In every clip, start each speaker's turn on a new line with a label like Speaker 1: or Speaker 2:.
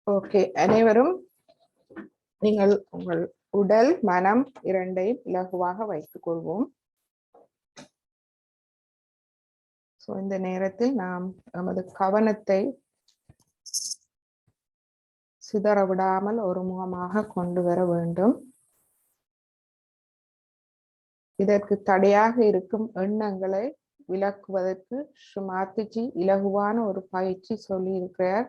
Speaker 1: Okay, அனைவரும் நீங்கள் உங்கள் உடல் மனம் இரண்டையும் இலகுவாக வைத்துக் கொள்வோம். இந்த நேரத்தில் நாம் நமது கவனத்தை சிதற விடாமல் ஒருமுகமாக கொண்டு வர வேண்டும். இதற்கு தடையாக இருக்கும் எண்ணங்களை விளக்குவதற்கு ஸ்ரீமாத்திஜி இலகுவான ஒரு பயிற்சி சொல்லி இருக்கிறார்.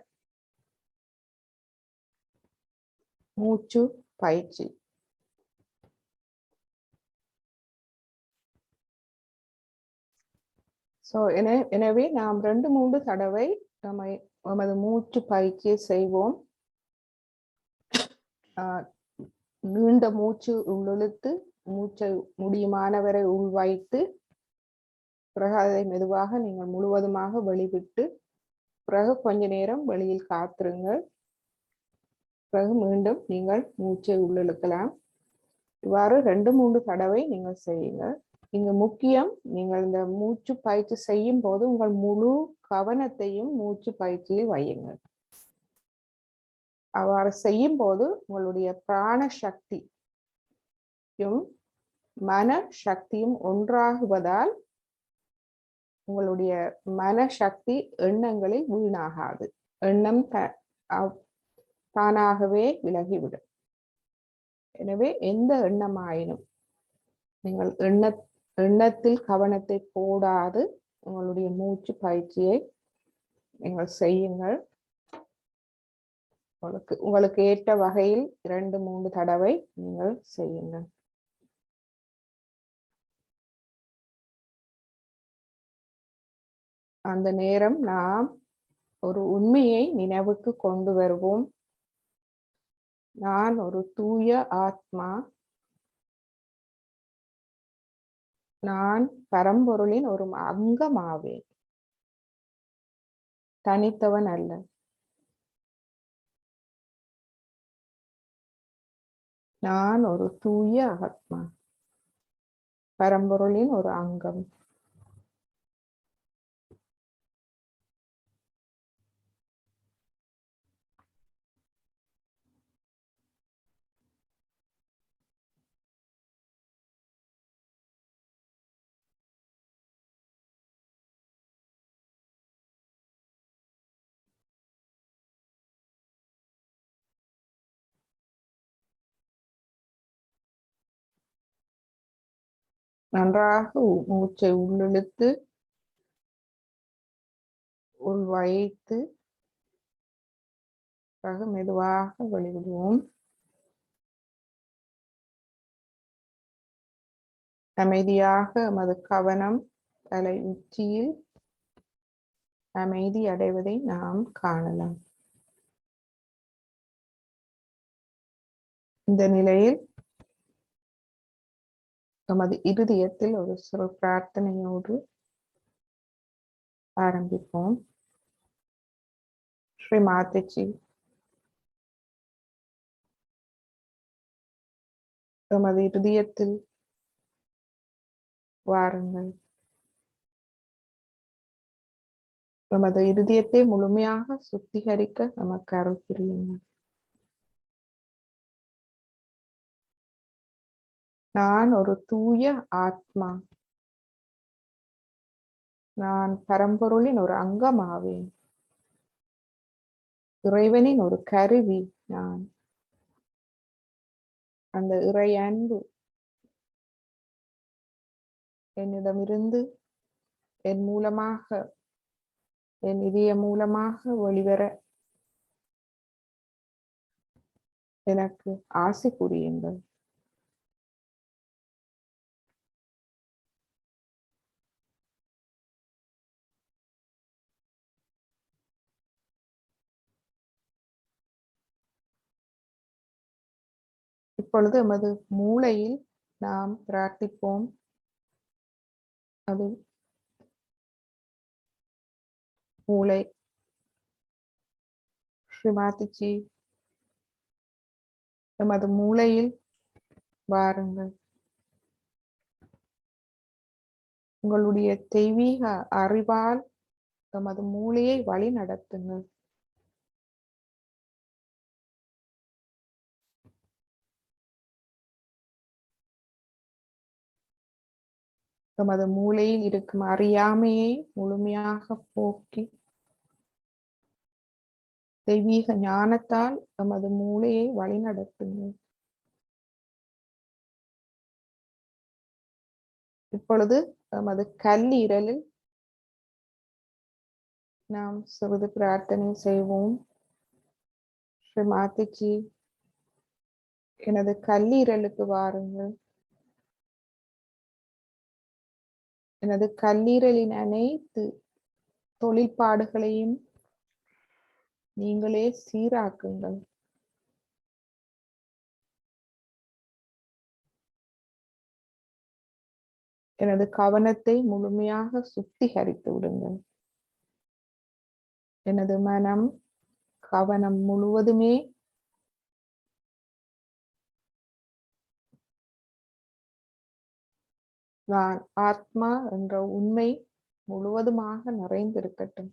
Speaker 1: மூச்சு பயிற்சி. எனவே நாம் 2-3 தடவை நமது மூச்சு பயிற்சியை செய்வோம். நீண்ட மூச்சு உள்ளிழுத்து மூச்சை முடியுமானவரை உள்வைத்து பிறகு அதை மெதுவாக நீங்கள் முழுவதுமாக வெளிவிட்டு பிறகு கொஞ்ச நேரம் வெளியில் காத்திருங்கள். பிறகு மீண்டும் நீங்கள் மூச்சை உள்ளிழுக்கலாம். இவ்வாறு 2-3 தடவை நீங்கள் செய்யுங்கள். இங்கு முக்கியம், நீங்கள் இந்த மூச்சு பயிற்சி செய்யும் போது உங்கள் முழு கவனத்தையும் மூச்சு பயிற்சியில் வையுங்கள். அவ்வாறு செய்யும் போது உங்களுடைய பிராண சக்தியும் மன சக்தியும் ஒன்றாகுவதால் உங்களுடைய மனசக்தி எண்ணங்களில் வீணாகாது. எண்ணம் தானாகவே விலகிவிடும். எனவே எந்த எண்ணமாயினும் நீங்கள் எண்ணத்தில் கவனத்தை போடாது உங்களுடைய மூச்சு பயிற்சியை நீங்கள் செய்யுங்கள். உங்களுக்கு ஏற்ற வகையில் 2-3 தடவை நீங்கள் செய்யுங்கள். அந்த நேரம் நாம் ஒரு உண்மையை நினைவுக்கு கொண்டு வருவோம். நான் ஒரு தூய ஆத்மா. நான் பரம்பொருளின் ஒரு அங்கமாவேன், தனித்தவன் அல்ல. நான் ஒரு தூய ஆத்மா, பரம்பொருளின் ஒரு அங்கம். நன்றாக மூச்சை உள்ளிழுத்து உள்வைத்து பிறகு மெதுவாக வெளிவிடுவோம். அமைதியாக நமது கவனம் தலை உச்சியில் அமைதி அடைவதை நாம் காணலாம். இந்த நிலையில் நமது இருதயத்தில் ஒரு சிறு பிரார்த்தனையோடு ஆரம்பிப்போம். ஸ்ரீமாத்திஜி, நமது இருதயத்தில் வாருங்கள். நமது இருதயத்தை முழுமையாக சுத்திகரிக்க நமக்கு அருள் புரியுங்கள். நான் ஒரு தூய ஆத்மா. நான் பரம்பொருளின் ஒரு அங்கமாவேன், இறைவனின் ஒரு கருவி நான். அந்த இறை அன்பு என்னிடமிருந்து என் மூலமாக, என் இதய மூலமாக வெளிவர எனக்கு ஆசை புரியுங்கள். இப்பொழுது நமது மூளையில் நாம் பிரார்த்திப்போம். அது மூளை. ஸ்ரீமாத்திஜி, நமது மூளையில் வாருங்கள். உங்களுடைய தெய்வீக அறிவால் நமது மூளையை வழி நடத்துங்கள். எமது மூளையில் இருக்கும் அறியாமையை முழுமையாக போக்கி தெய்வீக ஞானத்தால் எமது மூளையை வழிநடத்துங்கள். இப்பொழுது எமது கல்லீரலில் நாம் சிறிது பிரார்த்தனை செய்வோம். ஸ்ரீ மாதாஜி, எனது கல்லீரலுக்கு வாருங்கள். எனது கல்லீரலின் அனைத்து தொழிற்பாடுகளையும் நீங்களே சீராக்குங்கள். எனது கவனத்தை முழுமையாக சுத்திகரித்து விடுங்கள். எனது மனம், கவனம் முழுவதுமே நான் ஆத்மா என்ற உண்மை முழுவதுமாக நிறைந்திருக்கட்டும்.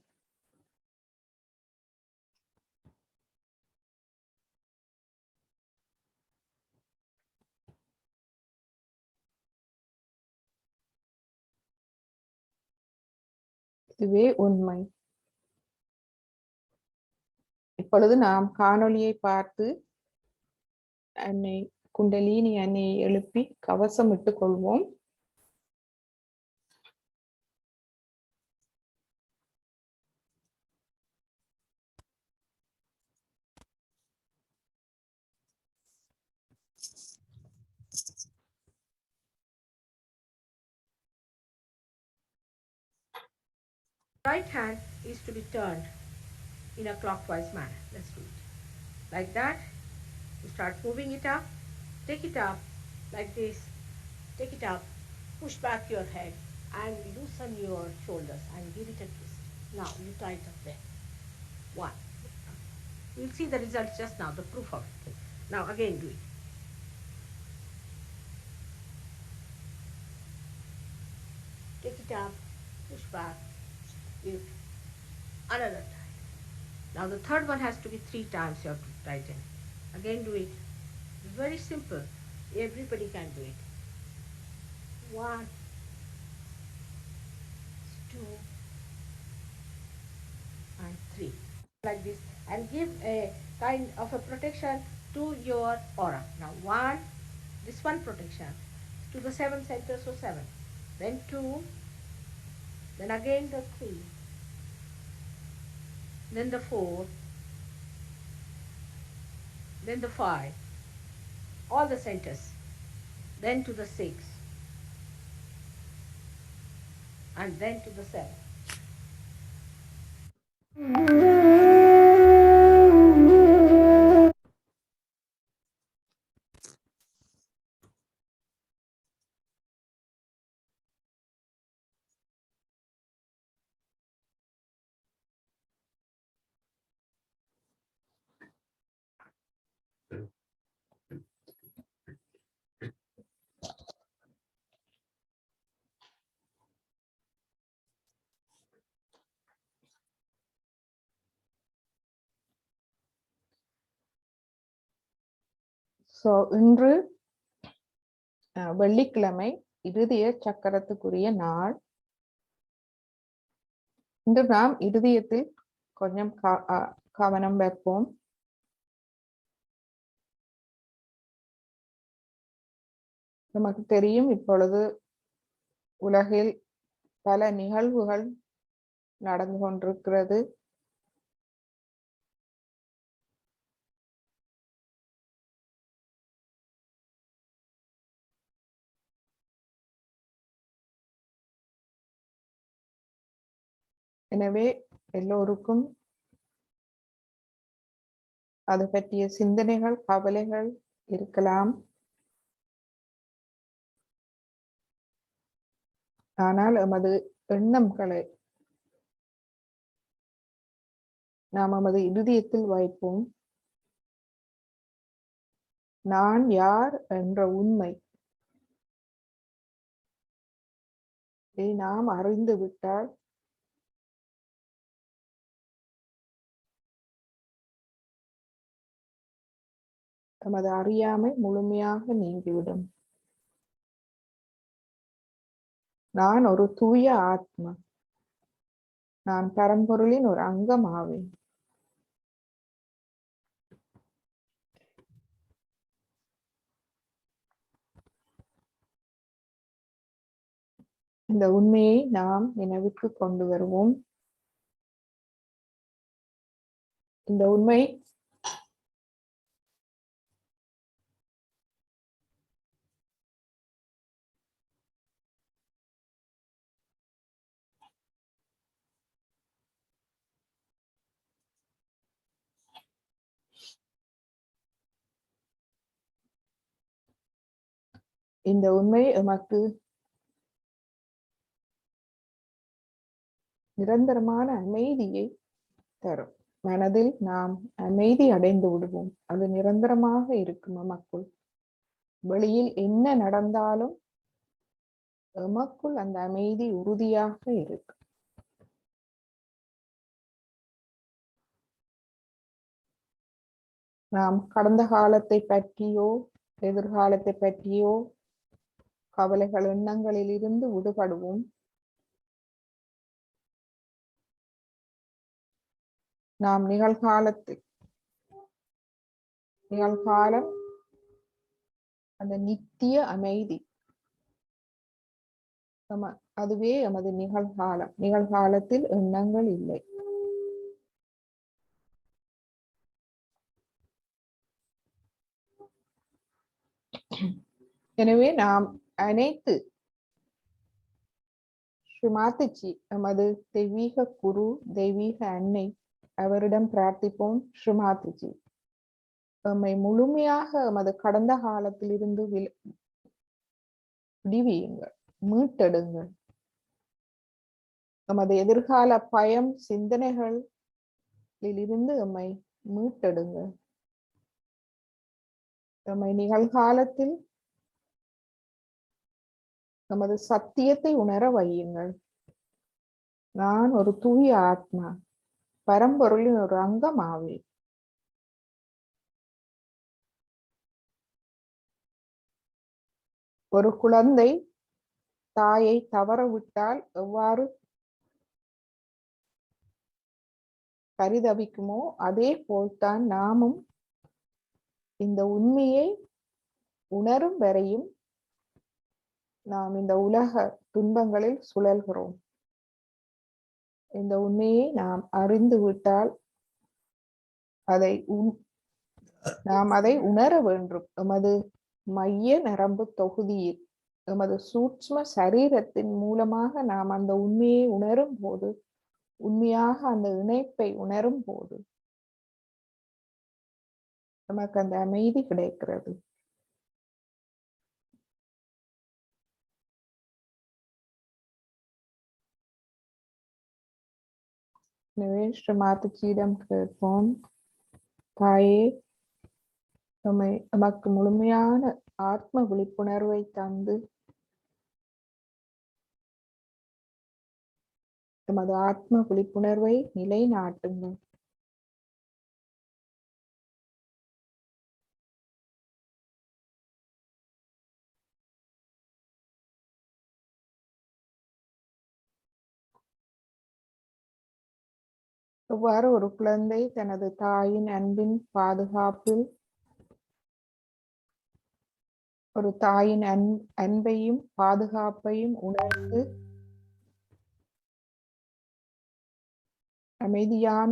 Speaker 1: இதுவே உண்மை. இப்பொழுது நாம் காணொளியை பார்த்து அன்னை குண்டலினி அன்னையை எழுப்பி கவசமிட்டுக் கொள்வோம்.
Speaker 2: Right hand is to be turned in a clockwise manner. Let's do it. Like that, you start moving it up, take it up like this, take it up, push back your head and loosen your shoulders and give it a twist. Now you tie it up there. One. You'll see the result just now, the proof of it. Now again do it. Take it up, push back, give another time. Now the third one has to be 3 times you have to tighten. Again do it. It's very simple. Everybody can do it. 1, 2, and 3. Like this. And give a kind of a protection to your aura. Now 1, this one protection to the 7 centers, so 7. Then 2, then again the 3, then the 4, then the 5, all the centers, then to the 6, and then to the 7.
Speaker 1: இன்று வெள்ளிக்கிழமை இருதய சக்கரத்துக்குரிய நாள். இன்று நாம் இருதயத்தில் கொஞ்சம் கவனம் வைப்போம். நமக்கு தெரியும், இப்பொழுது உலகில் பல நிகழ்வுகள் நடந்து கொண்டிருக்கிறது. எனவே எல்லோருக்கும் அது பற்றிய சிந்தனைகள், கவலைகள் இருக்கலாம். ஆனால் எமது எண்ணங்களை நாம் எமது இருதயத்தில் வைப்போம். நான் யார் என்ற உண்மை நாம் அறிந்து விட்டால் நமது அறியாமை முழுமையாக நீங்கிவிடும். நான் ஒரு தூய ஆத்மா. நான் பரம்பொருளின் ஒரு அங்கம் ஆவேன். இந்த உண்மையை நாம் நினைவுக்கு கொண்டு வருவோம். இந்த உண்மை இந்த உண்மை எமக்கு நிரந்தரமான அமைதியை தரும். மனதில் நாம் அமைதி அடைந்து விடுவோம். அது நிரந்தரமாக இருக்கும் எமக்குள். வெளியில் என்ன நடந்தாலும் எமக்குள் அந்த அமைதி உறுதியாக இருக்கு. நாம் கடந்த காலத்தை பற்றியோ எதிர்காலத்தை பற்றியோ கவலைகள் எண்ணங்களில் இருந்து விடுபடுவோம். நாம் நிகழ்காலம் அந்த நித்திய அமைதி, அதுவே எமது நிகழ்காலம். நிகழ்காலத்தில் எண்ணங்கள் இல்லை. எனவே நாம் அனைத்து ஸ்ரீமாதாஜி, எமது தெய்வீக குரு, தெய்வீக அன்னை, அவரிடம் பிரார்த்திப்போம். ஸ்ரீமாதாஜி, எம்மை முழுமையாக எமது கடந்த காலத்திலிருந்து விடுவியுங்கள், மீட்டெடுங்கள். எமது எதிர்கால பயம் சிந்தனைகளில் இருந்து எம்மை மீட்டெடுங்கள். எம்மை நிகழ்காலத்தில் நமது சத்தியத்தை உணர வையுங்கள். நான் ஒரு தூய ஆத்மா, பரம்பொருளின் ஒரு அங்கம் ஆவேன். ஒரு குழந்தை தாயை தவறவிட்டால் எவ்வாறு பரிதவிக்குமோ அதே போல்தான் நாமும் இந்த உண்மையை உணரும் வரையும் நாம் இந்த உலக துன்பங்களில் சுழல்கிறோம். இந்த உண்மையை நாம் அறிந்து விட்டால் நாம் அதை உணர வேண்டும். எமது மைய நரம்பு தொகுதியில், எமது சூட்சும சரீரத்தின் மூலமாக நாம் அந்த உண்மையை உணரும் போது, உண்மையாக அந்த இணைப்பை உணரும் போது நமக்கு அந்த அமைதி கிடைக்கிறது. எனவே ஸ்ரீமாதாஜியிடம் கேட்போம், தாயே, நமக்கு முழுமையான ஆத்ம விழிப்புணர்வை தந்து நமது ஆத்ம விழிப்புணர்வை நிலைநாட்டுங்கள். எவ்வாறு ஒரு குழந்தை தனது தாயின் அன்பின் பாதுகாப்பில், ஒரு தாயின் அன்பையும் பாதுகாப்பையும் உணர்ந்து அமைதியாக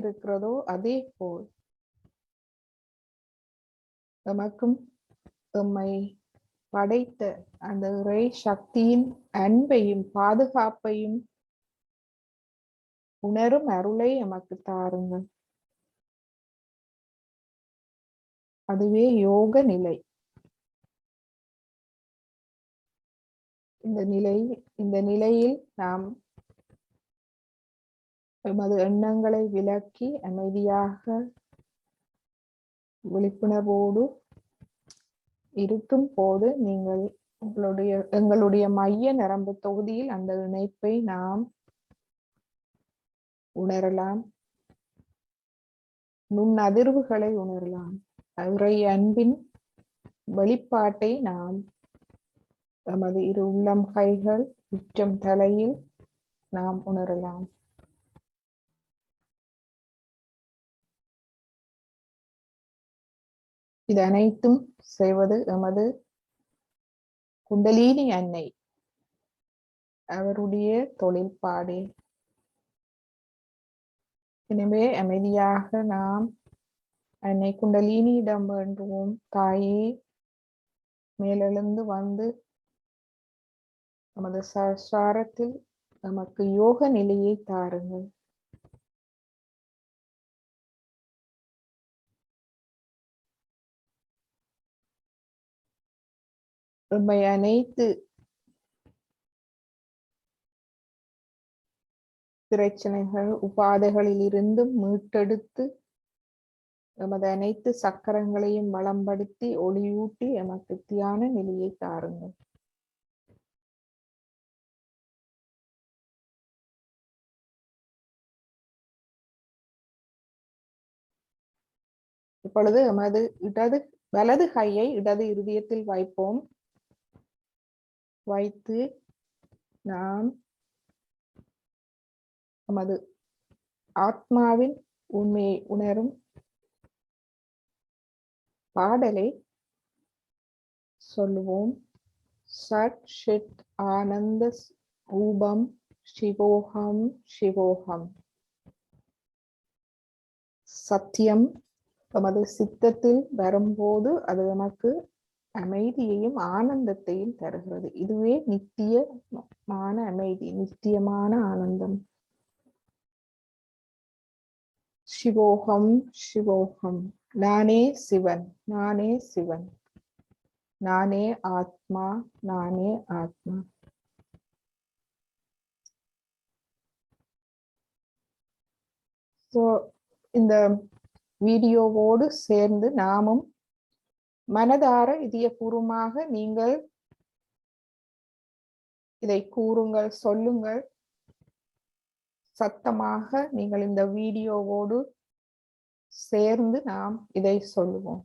Speaker 1: இருக்கிறதோ, அதே போல் எமக்கும் எம்மை படைத்த அந்த இறை சக்தியின் அன்பையும் பாதுகாப்பையும் உணரும் அருளை எமக்கு தாருங்கள். அதுவே யோக நிலை. இந்த நிலையில் நாம் எமது எண்ணங்களை விலக்கி அமைதியாக விழிப்புணர்வோடு இருக்கும் போது நீங்கள் எங்களுடைய மைய நரம்பு தொகுதியில் அந்த இணைப்பை நாம் உணரலாம். நுண்ணதிர்வுகளை உணரலாம். இறை அன்பின் வெளிப்பாட்டை நாம் நமது இரு உள்ளம் கைகள் உச்சம் தலையில் நாம் உணரலாம். இது அனைத்தும் செய்வது எமது குண்டலினி அன்னை, அவருடைய தொழில்பாடே. எனவே அமைதியாக நாம் அன்னை குண்டலினியிடம் வேண்டுவோம், தாயே மேலெழுந்து வந்து நமது சசாரத்தில் நமக்கு யோக நிலையை தாருங்கள். உண்மை அனைத்து பிரச்சனைகள் உபாதைகளில் இருந்தும் மீட்டெடுத்து எமது அனைத்து சக்கரங்களையும் வளம்படுத்தி ஒளியூட்டி எமக்கு தியான நிலையை தாருங்கள். இப்பொழுது எமது வலது கையை இடது இருதயத்தில் வைப்போம். வைத்து நாம் நமது ஆத்மாவின் உண்மையை உணரும் பாடலை சொல்லுவோம். சட் ஷிட் ஆனந்த ரூபம் சிவோகம் சிவோகம். சத்தியம் நமது சித்தத்தில் வரும்போது அது நமக்கு அமைதியையும் ஆனந்தத்தையும் தருகிறது. இதுவே நித்தியமான அமைதி, நித்தியமான ஆனந்தம். சிவோகம் சிவோகம். நானே சிவன், நானே சிவன், நானே ஆத்மா, நானே ஆத்மா. இந்த வீடியோவோடு சேர்ந்து நாமும் மனதார இதயபூர்வமாக நீங்கள் இதை கூறுங்கள், சொல்லுங்கள். சத்தமாக நீங்கள் இந்த வீடியோவோடு சேர்ந்து நாம் இதை சொல்லுவோம்.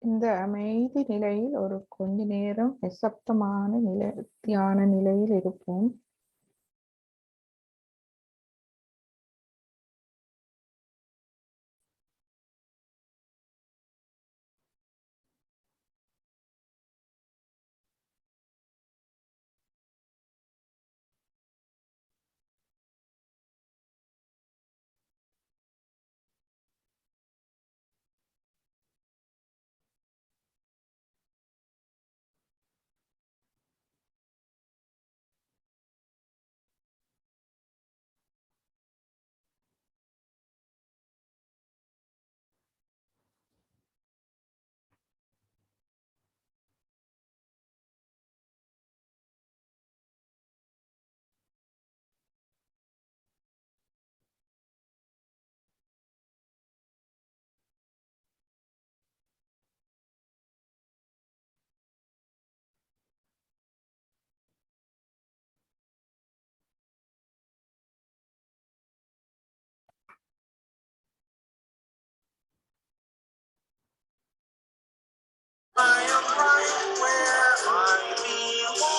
Speaker 1: இந்த அமைதி நிலையில் ஒரு கொஞ்ச நேரம் நிசப்தமான நிலை, தியான நிலையில் இருப்போம்.
Speaker 3: I am right where I belong.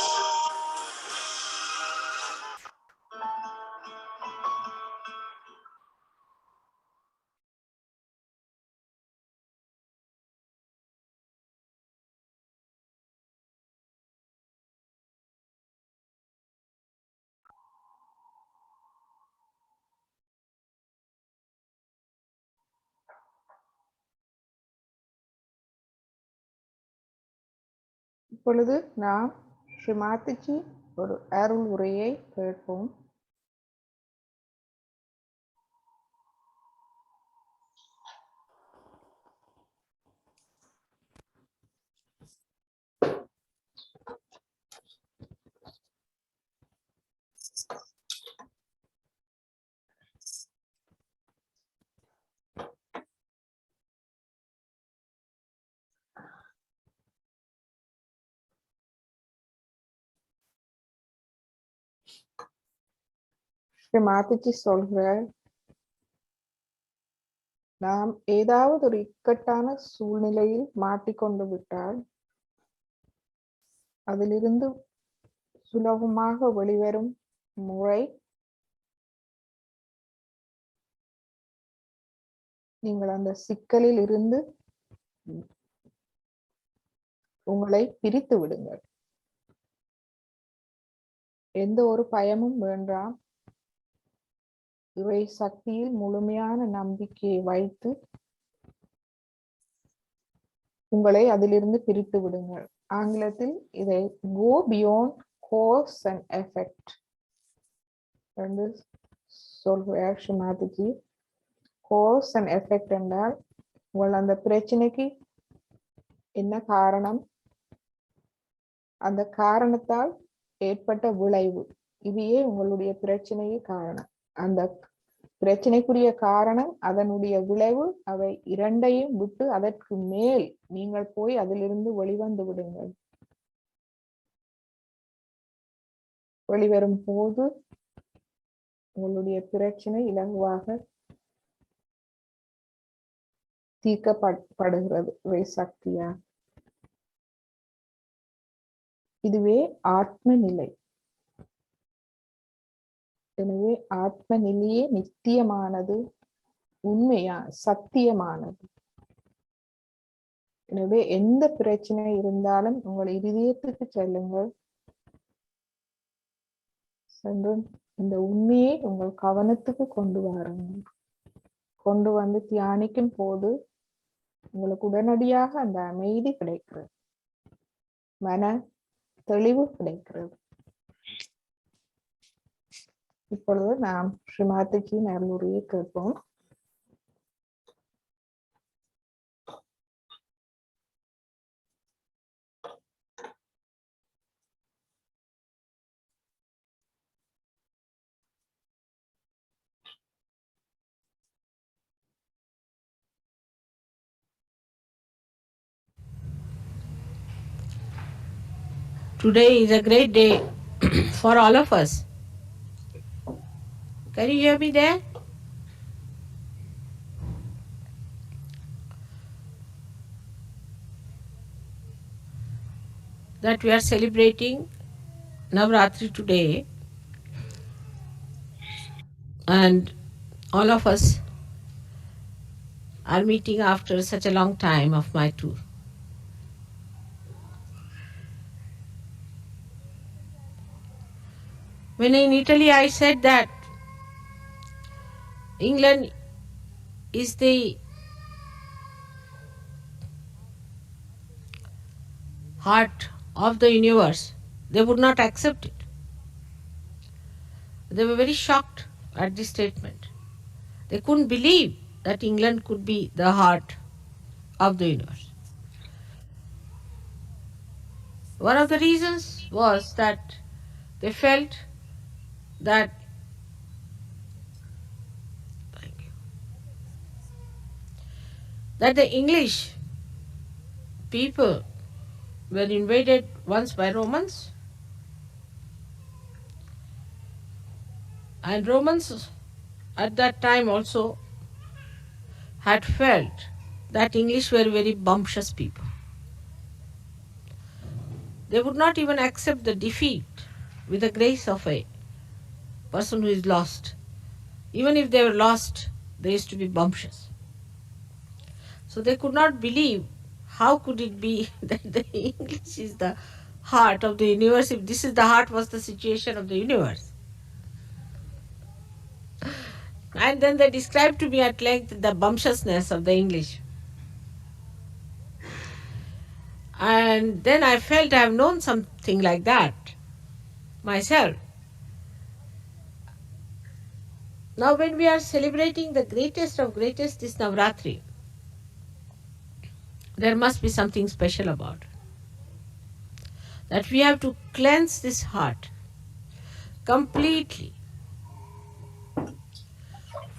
Speaker 1: இப்பொழுது நாம் ஸ்ரீ மாதாஜி ஒரு அருள் உரையை கேட்போம். ஸ்ரீ மாதாஜி சொல்கிறார், நாம் ஏதாவது ஒரு இக்கட்டான சூழ்நிலையில் மாட்டிக்கொண்டு விட்டால் அதிலிருந்து சுலபமாக வெளிவரும் முறை நீங்கள் அந்த சிக்கலில் இருந்து உங்களை பிரித்து விடுங்கள். எந்த ஒரு பயமும் வேண்டாம். இறை சக்தியில் முழுமையான நம்பிக்கையை வைத்து உங்களை அதிலிருந்து பிரித்து விடுங்கள். ஆங்கிலத்தில் இதை go beyond cause and effect என்று சொல்கிறார் Sri Mataji. cause and effect என்றால் உங்கள் அந்த பிரச்சனைக்கு என்ன காரணம், அந்த காரணத்தால் ஏற்பட்ட விளைவு, இவையே உங்களுடைய பிரச்சனைக்கு காரணம். அந்த பிரச்சனைக்குரிய காரணம், அதனுடைய விளைவு, அவை இரண்டையும் விட்டு அதற்கு மேல் நீங்கள் போய் அதிலிருந்து வெளிவந்து விடுங்கள். வெளிவரும் போது உங்களுடைய பிரச்சனை இலகுவாக தீர்க்கப்படுகிறது இறை சக்தியா. இதுவே ஆத்ம நிலை. எனவே ஆத்ம நிலையே நித்தியமானது, உண்மையா, சத்தியமானது. எனவே எந்த பிரச்சனை இருந்தாலும் உங்கள் இதயத்துக்கு செல்லுங்கள். சென்று இந்த உண்மையை உங்கள் கவனத்துக்கு கொண்டு வாருங்கள். கொண்டு வந்து தியானிக்கும் போது உங்களுக்கு உடனடியாக அந்த அமைதி கிடைக்கிறது, மன தெளிவு கிடைக்கிறது. இப்பொழுது நாம் ஸ்ரீமாதிஜியின் அருளுரையை கேட்போம்.
Speaker 2: Today is a great day for all of us. Can you hear me there? That we are celebrating Navratri today, and all of us are meeting after such a long time of my tour. When in Italy I said that England is the heart of the universe, they would not accept it. They were very shocked at this statement. They couldn't believe that England could be the heart of the universe. One of the reasons was that they felt that the English people were invaded once by Romans, and Romans at that time also had felt that English were very bumptious people. They would not even accept the defeat with the grace of a person who is lost. Even if they were lost, they used to be bumptious. So they could not believe how could it be that the English is the heart of the universe if this is the heart was the situation of the universe. And then they described to me at length the bumptiousness of the English. And then I felt I have known something like that myself. Now when we are celebrating the greatest of greatest, this Navratri, there must be something special about it. That we have to cleanse this heart completely,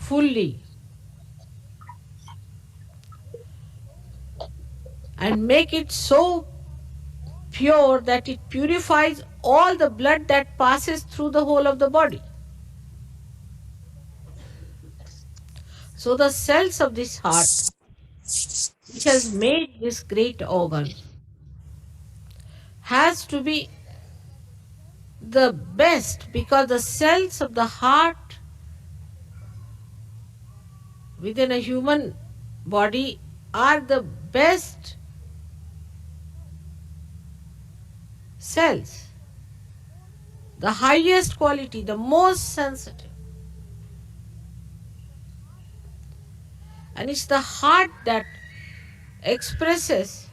Speaker 2: fully, and make it so pure that it purifies all the blood that passes through the whole of the body. So the cells of this heart, which has made this great organ, has to be the best, because the cells of the heart within a human body are the best cells, the highest quality, the most sensitive. And it's the heart that expresses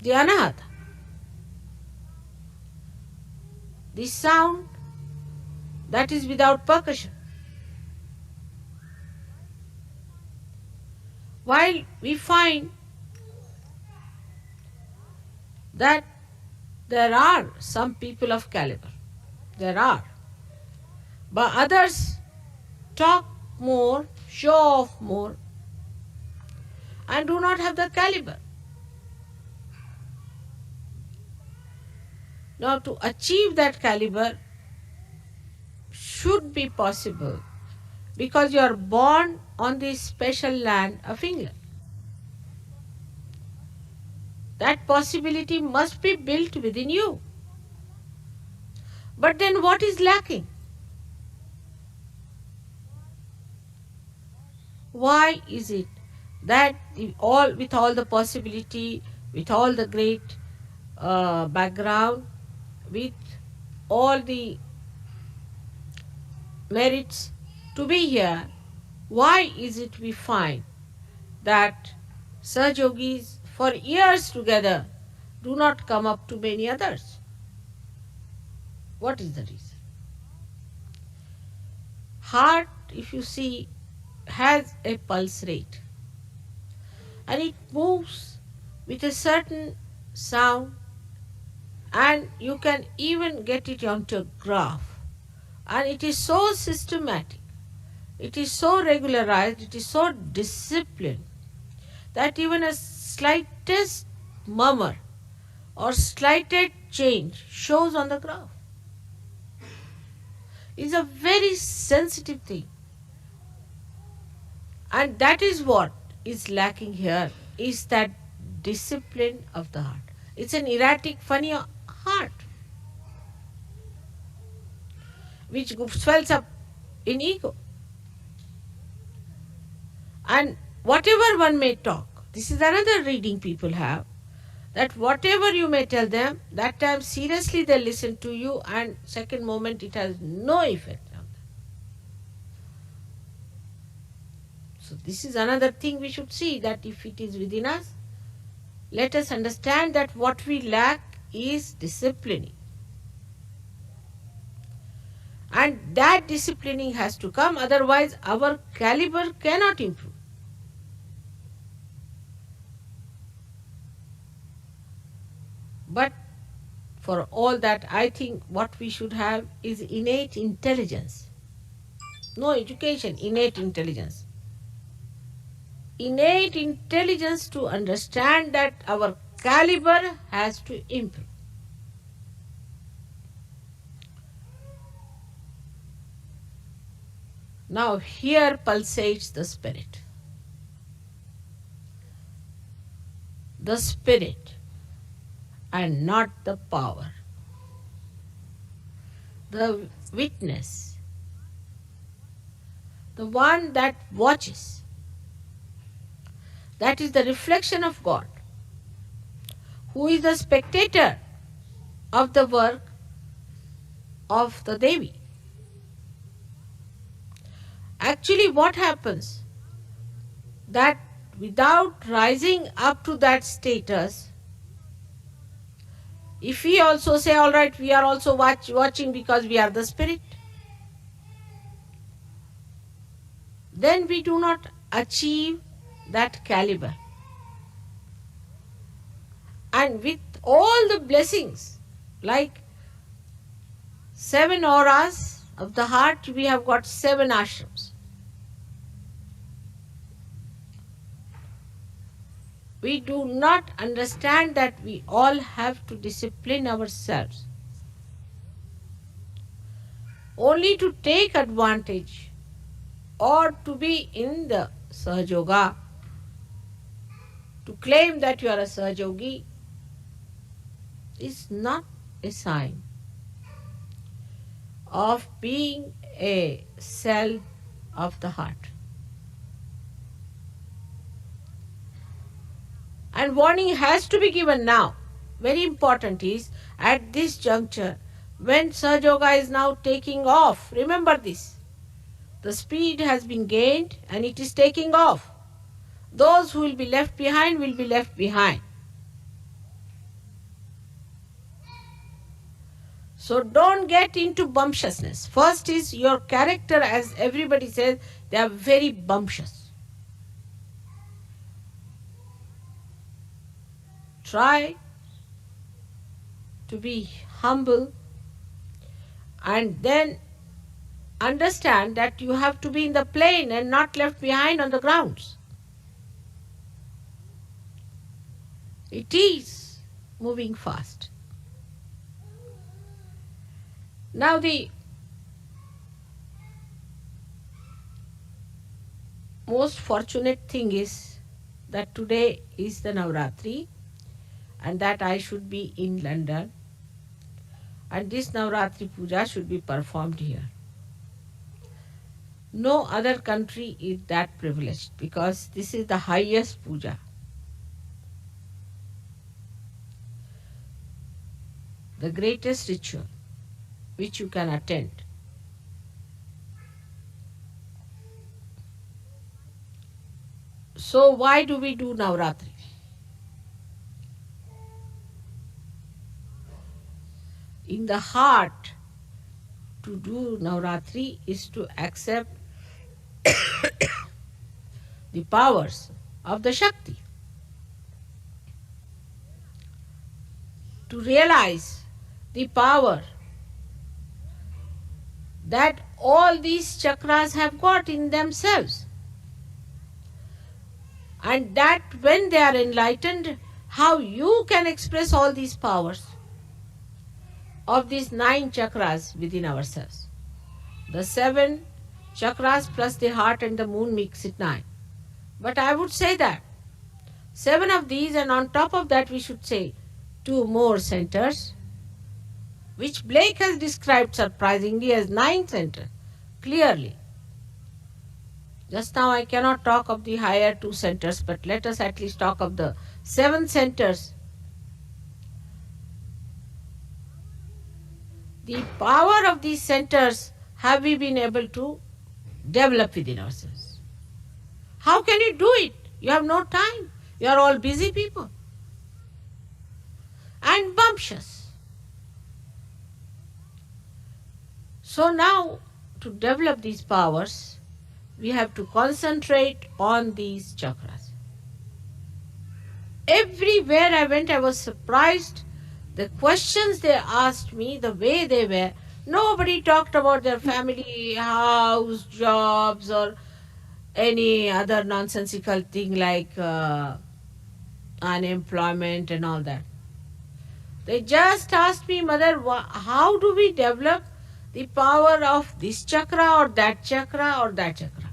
Speaker 2: the anahata, the sound that is without percussion. While we find that there are some people of caliber, there are, but others talk more, show off more, and do not have the caliber. Now, to achieve that caliber should be possible because you are born on this special land of England. That possibility must be built within you. But then what is lacking? Why is it that with all the possibility, with all the great background, with all the merits to be here, Why is it we find that Saj Yogis for years together do not come up to many others? What is the reason? Heart, if you see, has a pulse rate and it moves with a certain sound, and you can even get it onto a graph, and it is so systematic, it is so regularized, it is so disciplined that even a slightest murmur or slighted change shows on the graph. It's a very sensitive thing, and that is what is lacking here, is that discipline of the heart. It's an erratic, funny heart which swells up in ego. And whatever one may talk, this is another reading people have, that whatever you may tell them, that time seriously they listen to you, and second moment it has no effect on them. So this is another thing we should see, that if it is within us, let us understand that what we lack is disciplining. And that disciplining has to come, otherwise our caliber cannot improve. But for all that, I think what we should have is innate intelligence. No education, innate intelligence. Innate intelligence to understand that our caliber has to improve. Now here pulsates the spirit. The spirit and not the power. The witness. The one that watches. That is the reflection of God, who is the spectator of the work of the Devi. Actually, what happens? That without rising up to that status, if we also say, all right, we are also watching because we are the spirit, then we do not achieve that caliber. And with all the blessings, like 7 auras of the heart, we have got 7 ashrams. We do not understand that we all have to discipline ourselves only to take advantage or to be in the Sahaja Yoga, to claim that you are a Sahaja Yogi is not a sign of being a cell of the heart. And warning has to be given now. Very important is, at this juncture, when Sahaja Yoga is now taking off, remember this, the speed has been gained and it is taking off. Those who will be left behind will be left behind. So don't get into bumptiousness. First is your character, as everybody says, they are very bumptious. Try to be humble and then understand that you have to be in the plane and not left behind on the grounds. It is moving fast. Now the most fortunate thing is that today is the Navratri and that I should be in London, and this Navratri Puja should be performed here. No other country is that privileged because this is the highest puja. The greatest ritual which you can attend. So why do we do Navratri? In the heart, to do Navratri is to accept the powers of the Shakti, to realize the power that all these chakras have got in themselves, and that when they are enlightened, how you can express all these powers of these 9 chakras within ourselves. The 7 chakras plus the heart and the moon makes it 9. But I would say that 7 of these, and on top of that we should say 2 more centers, which Blake has described surprisingly as 9 centers, clearly. Just now I cannot talk of the higher 2 centers, but let us at least talk of the 7 centers. The power of these centers have we been able to develop within ourselves. How can you do it? You have no time. You are all busy people and bumptious. So now, to develop these powers, we have to concentrate on these chakras. Everywhere I went, I was surprised. The questions they asked me, the way they were, nobody talked about their family, house, jobs, or any other nonsensical thing like unemployment and all that. They just asked me, Mother, how do we develop the power of this chakra or that chakra or that chakra?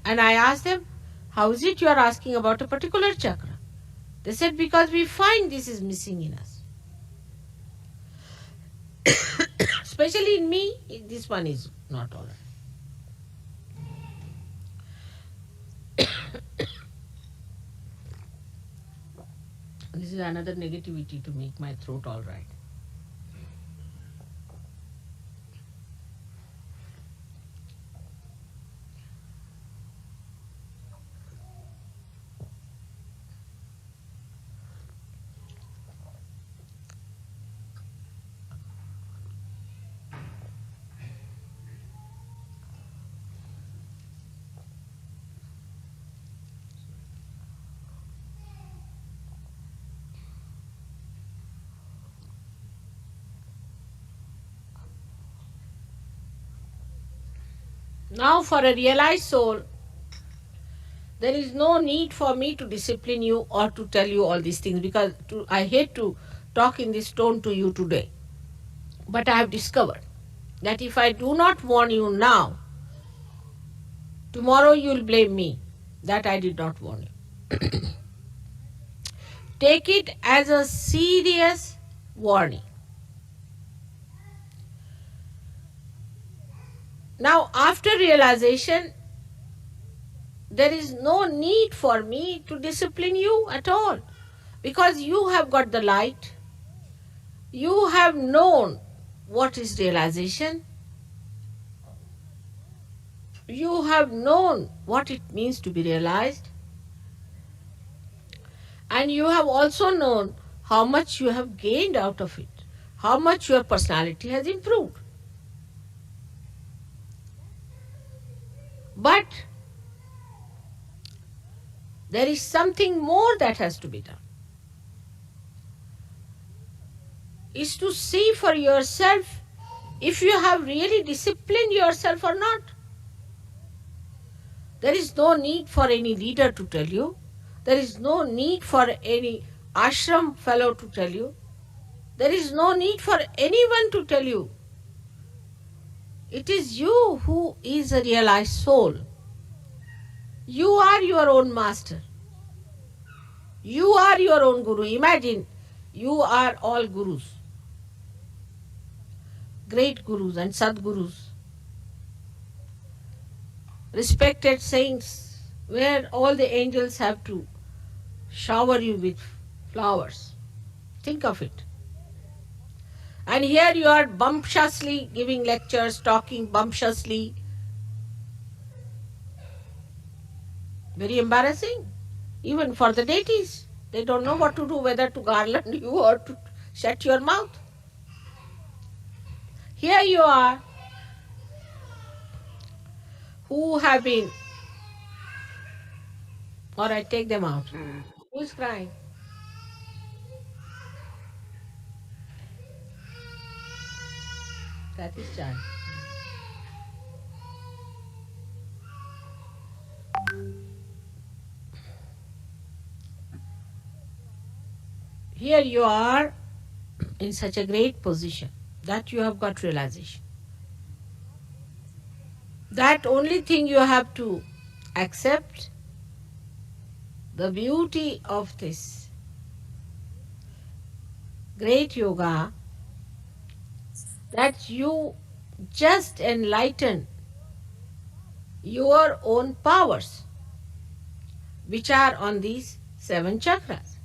Speaker 2: And I asked them, how is it you are asking about a particular chakra? They said, because we find this is missing in us. Especially in me, this one is not all right. This is another negativity to make my throat all right. Now, for a realized soul, there is no need for me to discipline you or to tell you all these things, because I hate to talk in this tone to you today. But I have discovered that if I do not warn you now, tomorrow you will blame me that I did not warn you. Take it as a serious warning. Now, after realization, there is no need for me to discipline you at all, because you have got the light. You have known what is realization. You have known what it means to be realized. And you have also known how much you have gained out of it, how much your personality has improved. But there is something more that has to be done. Is to see for yourself if you have really disciplined yourself or not. There is no need for any leader to tell you. There is no need for any ashram fellow to tell you. There is no need for anyone to tell you. It is you who is a realized soul. You are your own master. You are your own guru. Imagine, you are all gurus. Great gurus and sadgurus. Respected saints, where all the angels have to shower you with flowers. Think of it. And here you are bumptiously giving lectures, talking bumptiously. Very embarrassing, even for the deities. They don't know what to do, whether to garland you or to shut your mouth. Here you are, who have been, or I take them out. Who is crying? That is child. Here you are in such a great position that you have got realization. That only thing you have to accept the beauty of this great yoga, that you just enlighten your own powers, which are on these 7 chakras.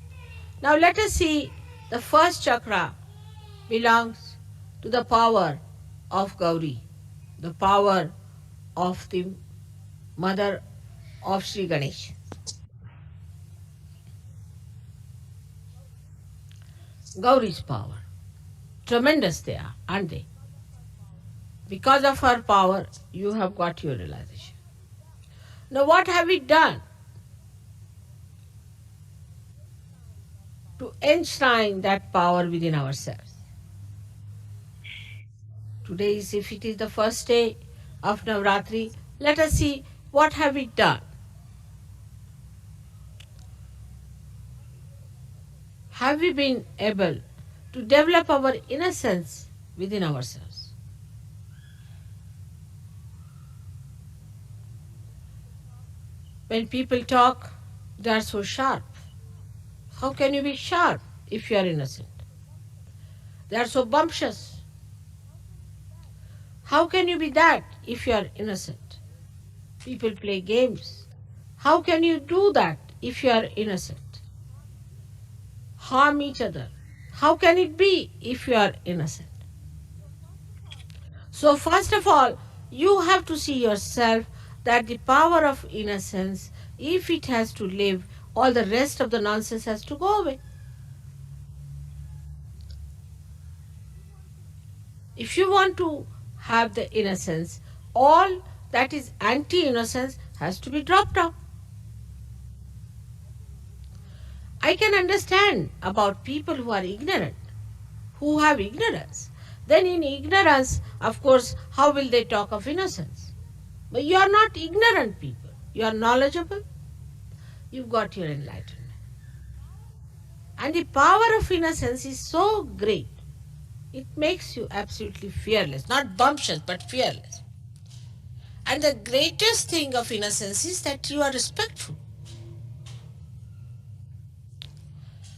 Speaker 2: Now let us see, the first chakra belongs to the power of Gauri, the power of the mother of Sri Ganesh. Gauri's power. Tremendous they are, aren't they? Because of her power, you have got your realization. Now, what have we done to enshrine that power within ourselves? Today is, if it is the first day of Navratri, let us see what have we done. Have we been able to develop our innocence within ourselves? When people talk, they are so sharp. How can you be sharp if you are innocent? They are so bumptious. How can you be that if you are innocent? People play games. How can you do that if you are innocent? Harm each other. How can it be if you are innocent? So, first of all, you have to see yourself that the power of innocence, if it has to live, all the rest of the nonsense has to go away. If you want to have the innocence, all that is anti-innocence has to be dropped out. I can understand about people who are ignorant, who have ignorance. Then in ignorance, of course, how will they talk of innocence? But you are not ignorant people. You are knowledgeable. You've got your enlightenment. And the power of innocence is so great. It makes you absolutely fearless. Not bumptious, but fearless. And the greatest thing of innocence is that you are respectful.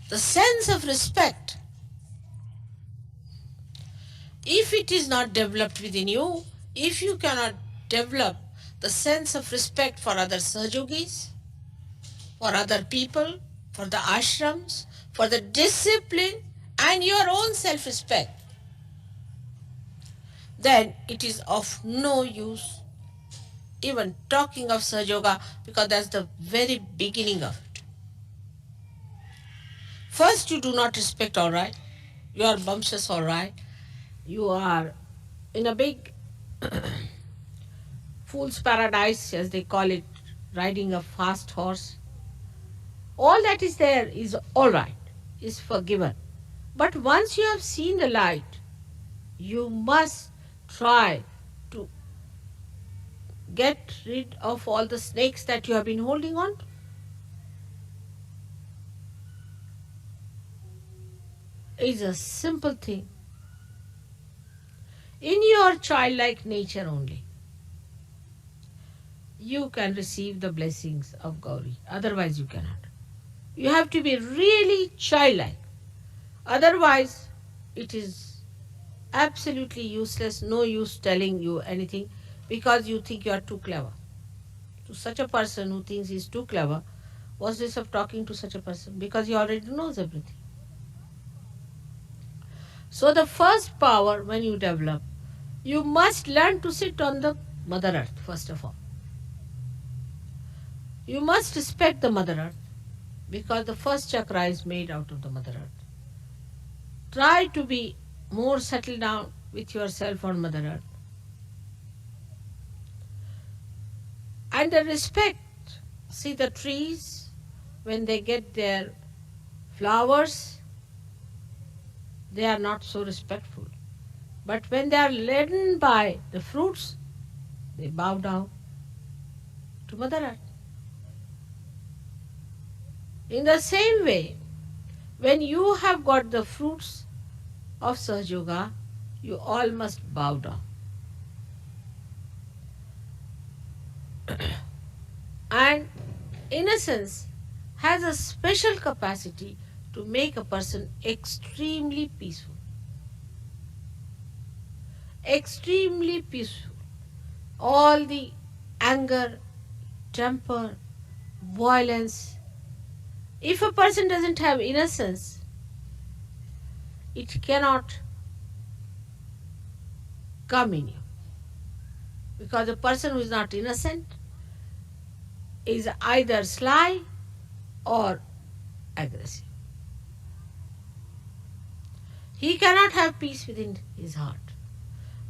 Speaker 2: The sense of respect, if it is not developed within you, if you cannot develop the sense of respect for other Sahajogis, for other people, for the ashrams, for the discipline, and your own self-respect, then it is of no use even talking of Sahaja, because that's the very beginning of it. First, you do not respect, all right. You are bumptious, all right. You are in a big fool's paradise, as they call it, riding a fast horse. All that is there is all right, is forgiven. But once you have seen the light, you must try to get rid of all the snakes that you have been holding on to. It's a simple thing. In your childlike nature only, you can receive the blessings of Gauri. Otherwise, you cannot. You have to be really childlike. Otherwise, it is absolutely useless, no use telling you anything, because you think you are too clever. To such a person who thinks he is too clever, what's this of talking to such a person? Because he already knows everything. So the first power, when you develop, you must learn to sit on the Mother Earth, first of all. You must respect the Mother Earth because the first chakra is made out of the Mother Earth. Try to be more settled down with yourself on Mother Earth. And the respect, see the trees, when they get their flowers, they are not so respectful. But when they are laden by the fruits, they bow down to Mother Earth. In the same way, when you have got the fruits of Sahaja Yoga, you all must bow down. And innocence has a special capacity to make a person extremely peaceful. Extremely peaceful. All the anger, temper, violence. If a person doesn't have innocence, it cannot come in you. Because a person who is not innocent is either sly or aggressive. He cannot have peace within his heart.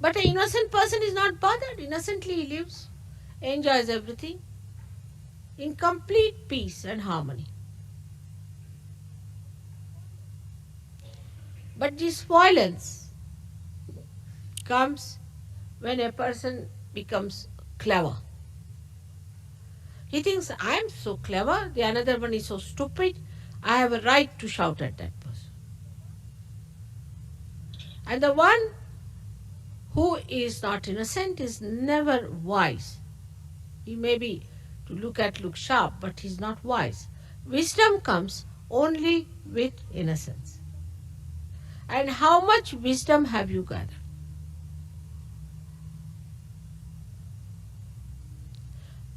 Speaker 2: But an innocent person is not bothered. Innocently he lives, enjoys everything in complete peace and harmony. But this violence comes when a person becomes clever. He thinks, I am so clever, the another one is so stupid, I have a right to shout at that person. And the one who is not innocent is never wise. He may be to look sharp, but he is not wise. Wisdom comes only with innocence. And how much wisdom have you gathered?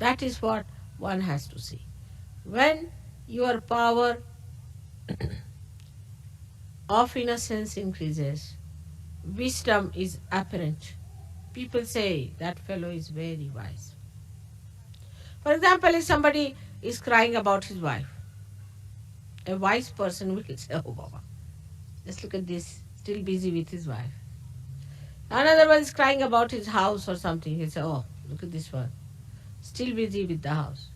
Speaker 2: That is what one has to see. When your power of innocence increases, wisdom is apparent. People say that fellow is very wise. For example, if somebody is crying about his wife, a wise person will say, oh Baba, just look at this, still busy with his wife. Another one is crying about his house or something. He'll say, oh, look at this one, still busy with the house.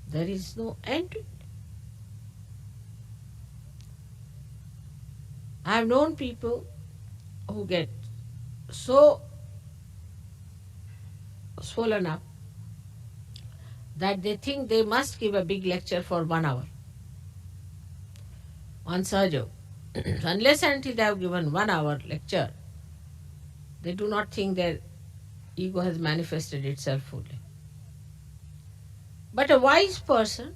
Speaker 2: There is no end to it. I have known people who get so swollen up that they think they must give a big lecture for 1 hour on Sahaja. Unless and until they have given 1 hour lecture, they do not think their ego has manifested itself fully. But a wise person,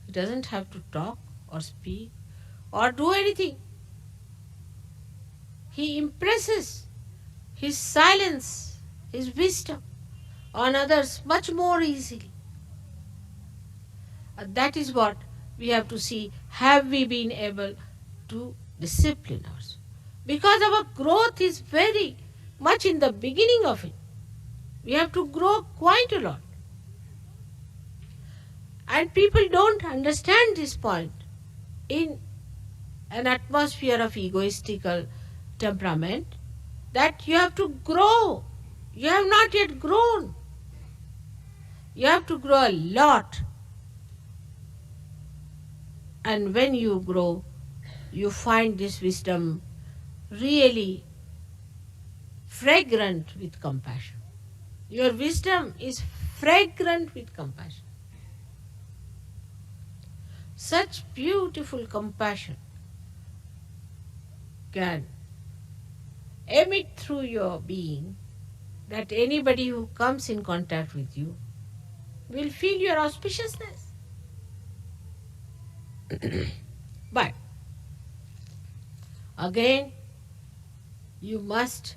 Speaker 2: he doesn't have to talk or speak or do anything. He impresses his silence, his wisdom on others much more easily. And that is what we have to see. Have we been able to discipline ourselves? Because our growth is very much in the beginning of it. We have to grow quite a lot. And people don't understand this point. In an atmosphere of egoistical temperament, that you have to grow. You have not yet grown. You have to grow a lot. And when you grow, you find this wisdom really fragrant with compassion. Your wisdom is fragrant with compassion. Such beautiful compassion can emit through your being that anybody who comes in contact with you will feel your auspiciousness. But again, you must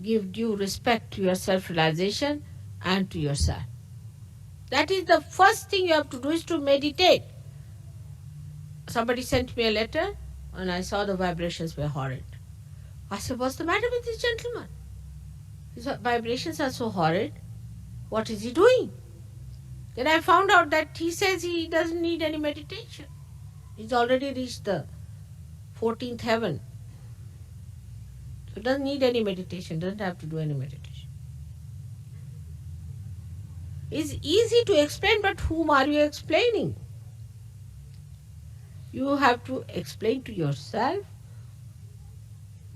Speaker 2: give due respect to your self-realization and to yourself. That is the first thing you have to do, is to meditate. Somebody sent me a letter and I saw the vibrations were horrid. I said, what's the matter with this gentleman? His vibrations are so horrid. What is he doing? Then I found out that he says he doesn't need any meditation. He's already reached the 14th heaven. So doesn't need any meditation, doesn't have to do any meditation. It's easy to explain, but whom are you explaining? You have to explain to yourself.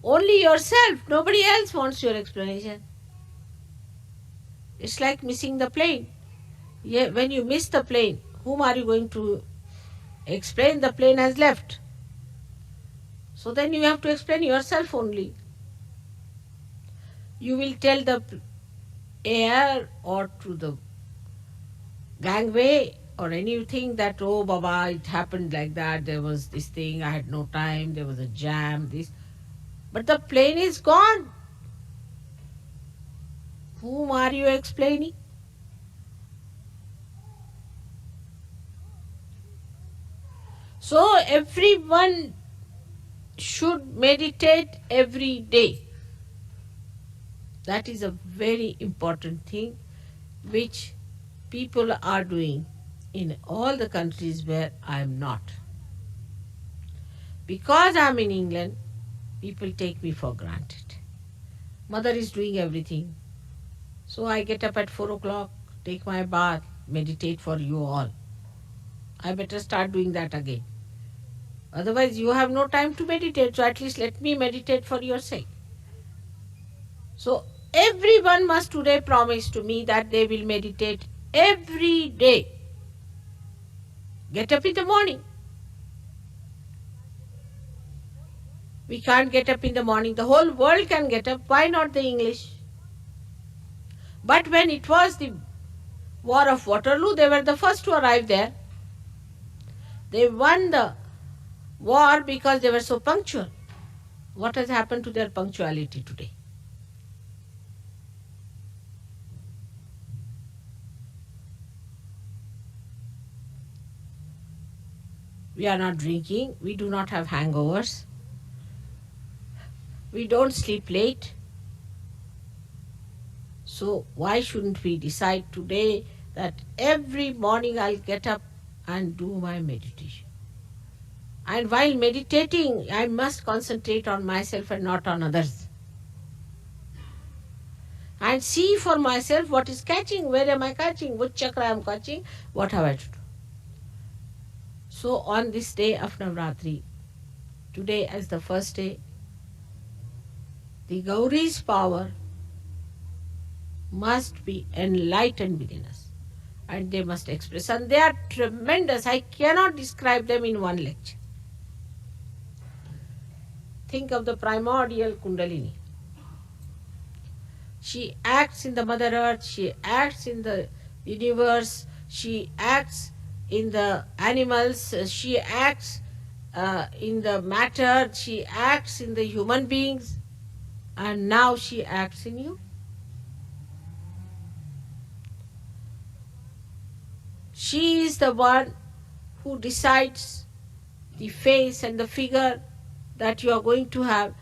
Speaker 2: Only yourself. Nobody else wants your explanation. It's like missing the plane. Yeah, when you miss the plane, whom are you going to explain? The plane has left. So then you have to explain yourself only. You will tell the air or to the gangway or anything that, oh Baba, it happened like that, there was this thing, I had no time, there was a jam, this. But the plane is gone. Whom are you explaining? So everyone should meditate every day. That is a very important thing which people are doing in all the countries where I am not. Because I am in England, people take me for granted. Mother is doing everything. So I get up at 4 o'clock, take my bath, meditate for you all. I better start doing that again. Otherwise you have no time to meditate, so at least let me meditate for your sake. So everyone must today promise to me that they will meditate every day. Get up in the morning. We can't get up in the morning. The whole world can get up. Why not the English? But when it was the War of Waterloo, they were the first to arrive there. They won the war because they were so punctual. What has happened to their punctuality today? We are not drinking. We do not have hangovers. We don't sleep late. So why shouldn't we decide today that every morning I'll get up and do my meditation? And while meditating, I must concentrate on myself and not on others. And see for myself what is catching, where am I catching, which chakra I am catching, what have I to do. So on this day of Navratri, today as the first day, the Gauri's power must be enlightened within us. And they must express. And they are tremendous. I cannot describe them in one lecture. Think of the primordial Kundalini. She acts in the Mother Earth, she acts in the universe, she acts in the animals, she acts in the matter, she acts in the human beings, and now she acts in you. She is the one who decides the face and the figure that you are going to have.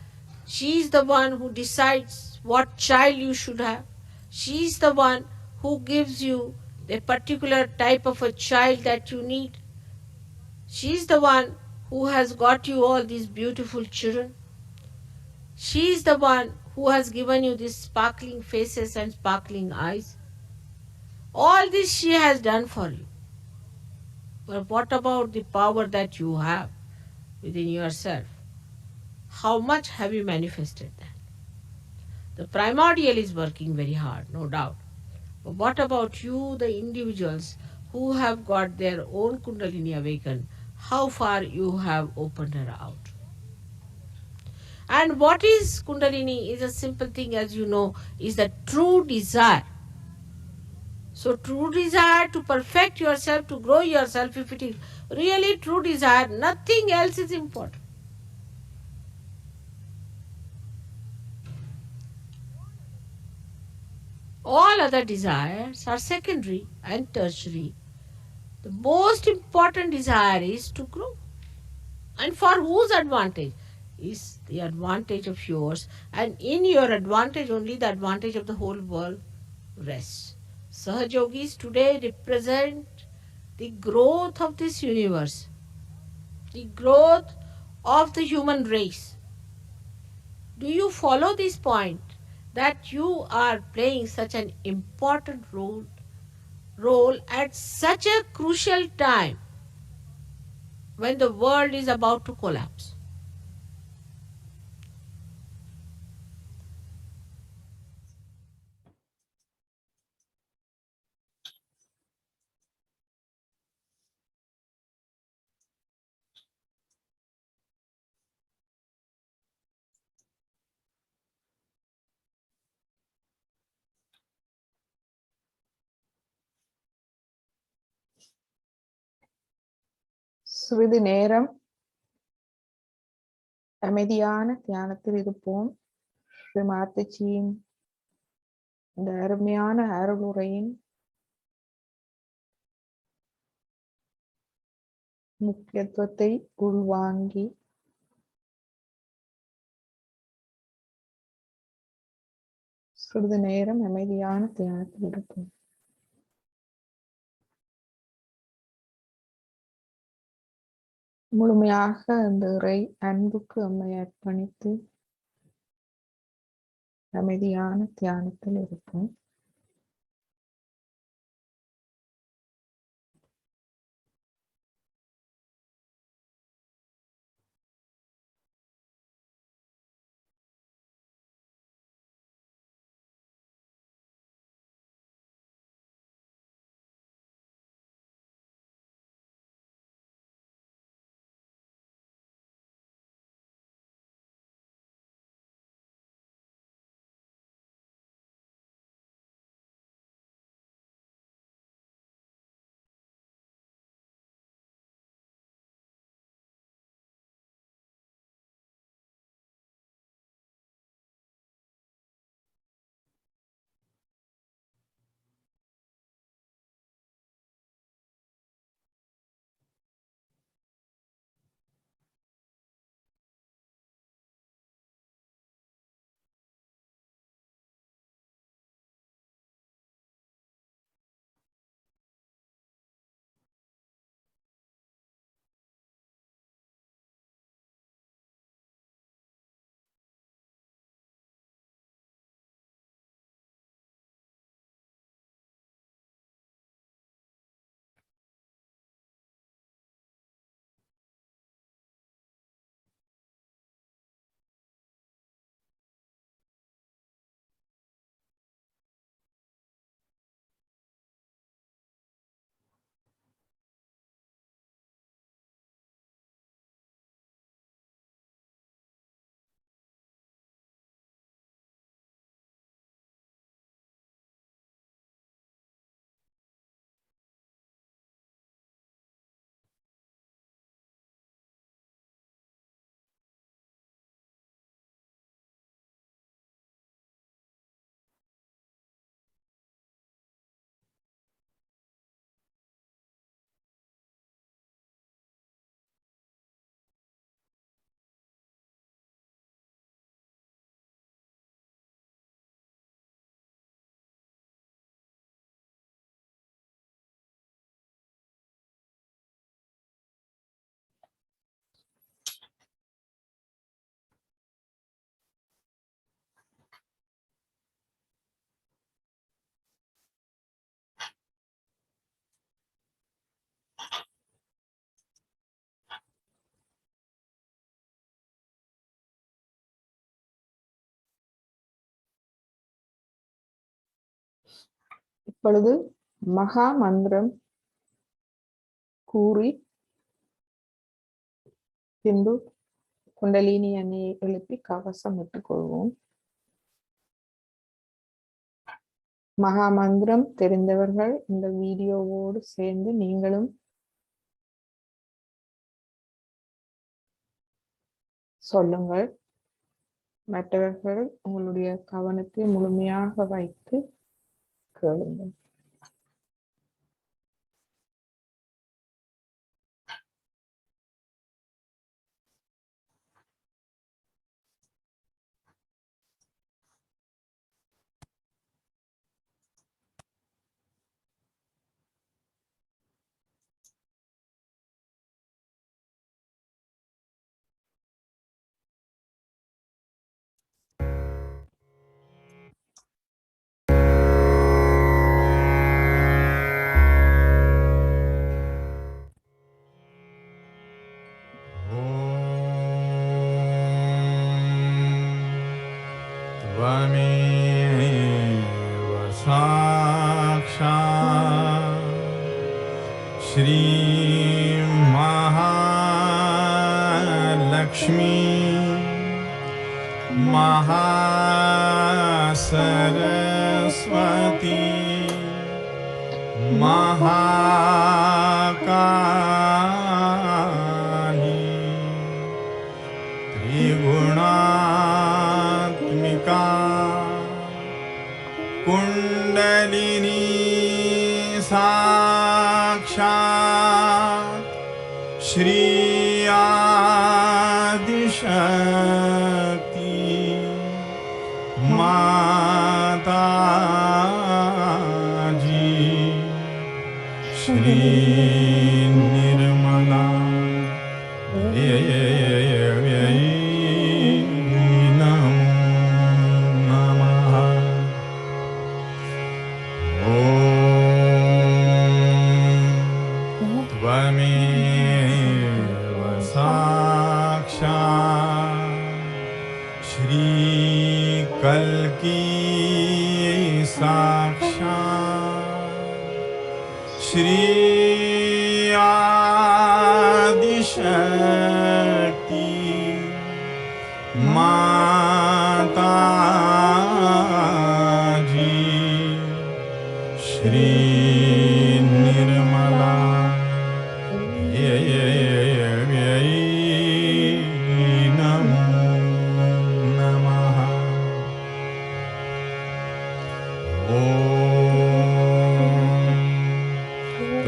Speaker 2: She is the one who decides what child you should have. She is the one who gives you the particular type of a child that you need. She is the one who has got you all these beautiful children. She is the one who has given you these sparkling faces and sparkling eyes. All this she has done for you. But what about the power that you have within yourself? How much have you manifested that? The primordial is working very hard, no doubt. But what about you, the individuals who have got their own Kundalini awakened? How far you have opened her out? And what is Kundalini is a simple thing, as you know, is the true desire. So true desire to perfect yourself, to grow yourself, if it is really true desire, nothing else is important. All other desires are secondary and tertiary. The most important desire is to grow. And for whose advantage? Is the advantage of yours. And in your advantage only the advantage of the whole world rests. Sahajogis today represent the growth of this universe, the growth of the human race. Do you follow this point that you are playing such an important role at such a crucial time when the world is about to collapse?
Speaker 1: சிறிது நேரம் அமைதியான தியானத்தில் இருப்போம். ஸ்ரீ மாதாஜியின் இந்த அருமையான அருளுரையின் முக்கியத்துவத்தை உள்வாங்கி சிறிது நேரம் அமைதியான தியானத்தில் இருப்போம். முழுமையாக அந்த இறை அன்புக்கு நம்மை அர்ப்பணித்து அமைதியான தியானத்தில் இருப்போம். இப்பொழுது மகா மந்திரம் கூறி பின்பு குண்டலினி அன்னையை எழுப்பி கவசம் இட்டுக் கொள்வோம். மகா மந்திரம் தெரிந்தவர்கள் இந்த வீடியோவோடு சேர்ந்து நீங்களும் சொல்லுங்கள். மற்றவர்கள் உங்களுடைய கவனத்தை முழுமையாக வைத்து கேளுங்கள்.
Speaker 4: श्री महालक्ष्मी महासरस्वती महाकाली त्रिगुणात्मिका कुंडलिनी साक्षात् श्री आदिशक्ति माताजी श्री निर्मला त्वमेव साक्षात् श्रीकल्की साक्षात् श्री आदिशक्ति माताजी श्री निर्मला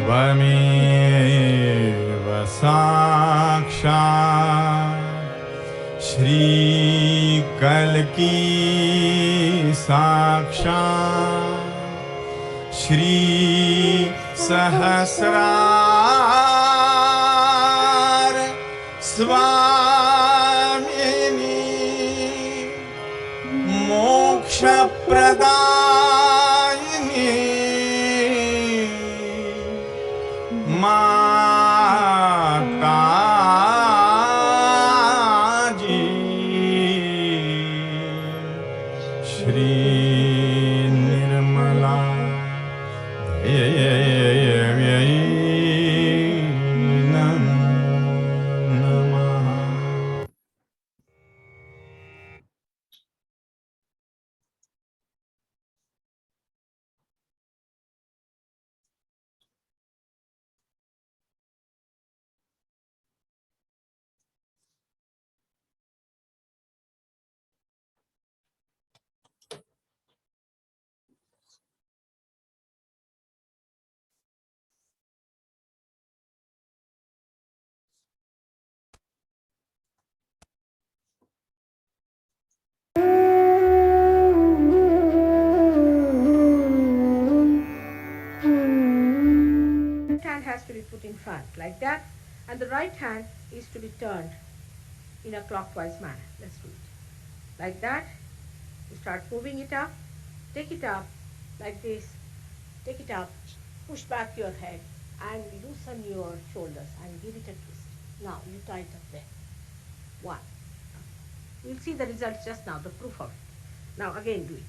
Speaker 4: त्वमेव साक्षात् श्रीकल्की साक्षात् श्री सहस्रार स्वामिनी मोक्षप्रदायिनी माताजी Shri Nirmala
Speaker 2: Hand has to be put in front like that, and the right hand is to be turned in a clockwise manner. Let's do it like that. You start moving it up, take it up like this, take it up, push back your head and loosen your shoulders and give it a twist. Now you tie it up there. One. You'll see the results just now, the proof of it. Now again do it.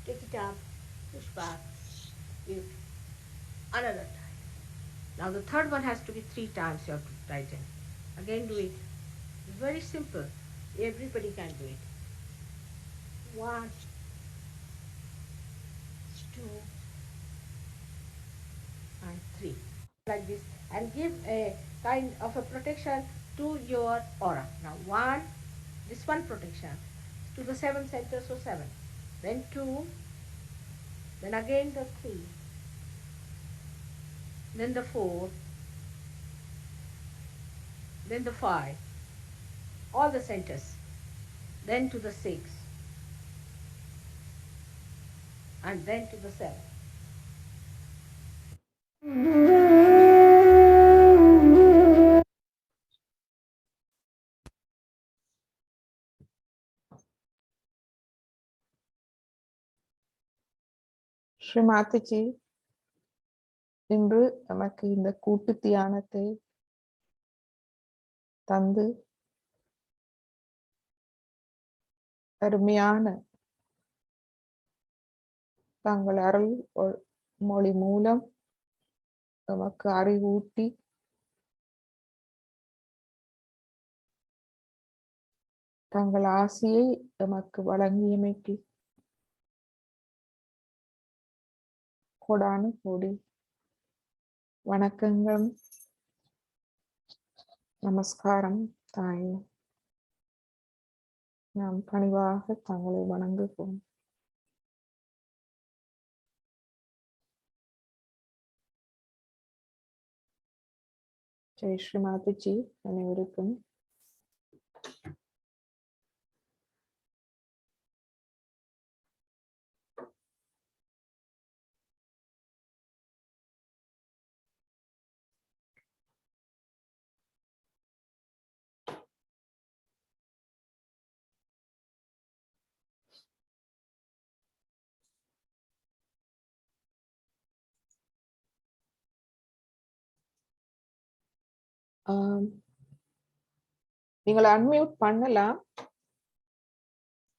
Speaker 2: Take it up, push back, give another time. Now the third one has to be 3 times you have to tighten. Again do it. It's very simple. Everybody can do it. 1, 2, and 3. Like this. And give a kind of a protection to your aura. Now 1, this one protection to the 7 centers, so 7. Then 2, then again the 3, then the 4, then the 5, all the centers, then to the 6, and then to the 7.
Speaker 1: Sri Mataji, இன்று நமக்கு இந்த கூட்டு தியானத்தை தந்து அருமையான தங்கள் அருள் மொழி மூலம் நமக்கு அறிவூட்டி தங்கள் ஆசியை எமக்கு வழங்கியமைக்கு கொடானு கோடி வணக்கங்கள், நமஸ்காரம் தாயே. நாம் பணிவாக தங்களை வணங்குவோம். ஜெய் ஸ்ரீ மாதாஜி. அனைவருக்கும் நீங்கள் அன்மியூட் பண்ணலாம்.